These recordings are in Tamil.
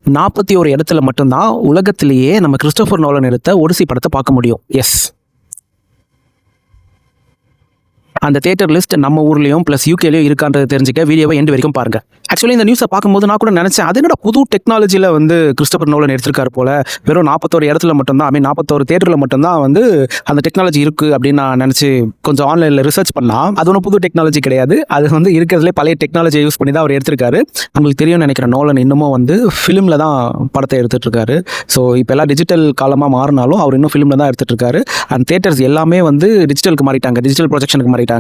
41 இடத்துல மட்டும்தான் உலகத்திலேயே நம்ம கிறிஸ்டோபர் நோலன் எடுத்த ஒடிசி படத்தை பார்க்க முடியும். எஸ், அந்த தியேட்டர் லிஸ்ட் நம்ம ஊர்லேயும் ப்ளஸ் யூகேலையும் இருக்கான்றது தெரிஞ்சுக்க வீடியோவை எண்டு வரைக்கும் பாருங்க. ஆக்சுவலி இந்த நியூஸை பார்க்கும்போது நான் கூட நினச்சேன், அது என்னோட புது டெக்னாலஜியில் வந்து கிறிஸ்டோபர் நோலன் எடுத்திருக்காரு போல. வெறும் 41 இடத்துல மட்டும்தான், 41 தியேட்டரில் மட்டும்தான் வந்து அந்த டெக்னாலஜி இருக்குது அப்படின்னு நான் நினச்சி கொஞ்சம் ஆன்லைனில் ரிசர்ச் பண்ணால் அது ஒன்றும் புது டெக்னாலஜி கிடையாது. அது வந்து இருக்கிறதுலே பழைய டெக்னாலஜியை யூஸ் பண்ணி தான் அவர் எடுத்திருக்காரு. உங்களுக்கு தெரியும்னு நினைக்கிறேன், நோலன் இன்னமும் வந்து ஃபிலிமில் தான் படத்தை எடுத்துகிட்டு இருக்காரு. ஸோ இப்போ எல்லாம் டிஜிட்டல் காலமாக மாறினாலும் அவர் இன்னும் ஃபிலிமில் தான் எடுத்துகிட்டு இருக்காரு. அந்த தியேட்டர்ஸ் எல்லாமே வந்து டிஜிட்டலுக்கு மாறிட்டாங்க, டிஜிட்டல் ப்ரொஜெக்ஷனுக்கு மாறிட்டாங்க.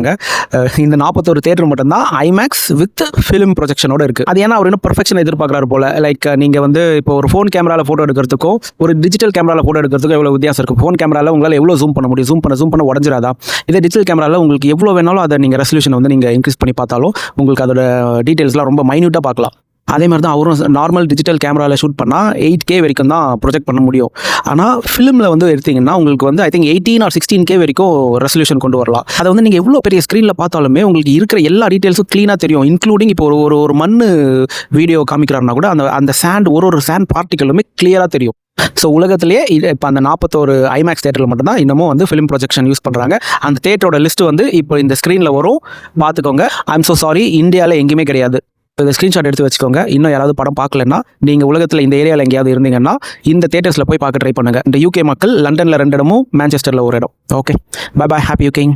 இந்த 41 தியேட்டர் மட்டும்தான் ஐமேக்ஸ் வித் ஃபிலிம் ப்ரொஜெக்ஷனோட இருக்கு. அது ஏன்னா அவர் இன்னும் பெர்ஃபெக்ஷன் எதிர்பார்க்குறாரு போல. லைக் நீங்க வந்து இப்போ ஒரு ஃபோன் கேமராவில் ஃபோட்டோ எடுக்கிறதுக்கும் ஒரு டிஜிட்டல் கேமராவில் ஃபோட்டோ எடுக்கிறதுக்கும் எவ்வளோ வித்தியாசம் இருக்கும். ஃபோன் கேமராவில் உங்களால் எவ்வளோ ஜூம் பண்ண முடியும், ஜூம் பண்ண உடஞ்சிராதா? இதே டிஜிட்டல் கேமராவில் உங்களுக்கு எவ்வளோ வேணாலும் அதை நீங்கள் ரெசல்யூஷன் வந்து நீங்கள் இன்க்ரீஸ் பண்ணி பார்த்தாலும் உங்களுக்கு அதோட டீட்டெயில்ஸ்லாம் ரொம்ப மைன்யூட்டாக பார்க்கலாம். அதே மாதிரி தான் அவரும் நார்மல் டிஜிட்டல் கேமராவில் ஷூட் பண்ணால் 8K வரைக்கும் தான் ப்ரொஜெக்ட் பண்ண முடியும். ஆனால் ஃபிலிமில் வந்து எடுத்திங்கன்னா உங்களுக்கு வந்து ஐ திங்க் 18 or 16K வரைக்கும் ரெசல்யூஷன் கொண்டு வரலாம். அதை வந்து நீங்கள் எவ்வளோ பெரிய ஸ்க்ரீனில் பார்த்தாலுமே உங்களுக்கு இருக்கிற எல்லா டீட்டெயில்ஸும் க்ளீனாக தெரியும். இன்க்ளூடிங் இப்போ ஒரு மண் வீடியோ காமிக்கிறாருன்னா கூட அந்த சாண்ட் ஒரு சாண்ட் பார்ட்டிகளுமே கிளியராக தெரியும். ஸோ உலகத்திலேயே இப்போ அந்த 41 ஐமேக்ஸ் தேட்டரில் மட்டும்தான் இன்னமும் வந்து ஃபிலிம் ப்ரொஜெக்ஷன் யூஸ் பண்ணுறாங்க. அந்த தேட்டரோட லிஸ்ட்டு வந்து இப்போ இந்த ஸ்க்ரீனில் வரும், பார்த்துக்கோங்க. ஐம் ஸோ சாரி, இந்தியாவில் எங்கேயுமே கிடையாது. இந்த ஸ்க்ரீன்ஷாட் எடுத்து வச்சுக்கோங்க. இன்னும் யாராவது படம் பார்க்கலன்னா நீங்கள் உலகத்தில் இந்த ஏரியாவில் எங்கேயாவது இருந்தீங்கன்னா இந்த தேட்டர்ஸில் போய் பார்க்க ட்ரை பண்ணுங்கள். இந்த UK மக்கள் லண்டனில் 2 இடமும், மான்செஸ்டரில் 1 இடம். Okay, bye bye, happy யூக்கிங்.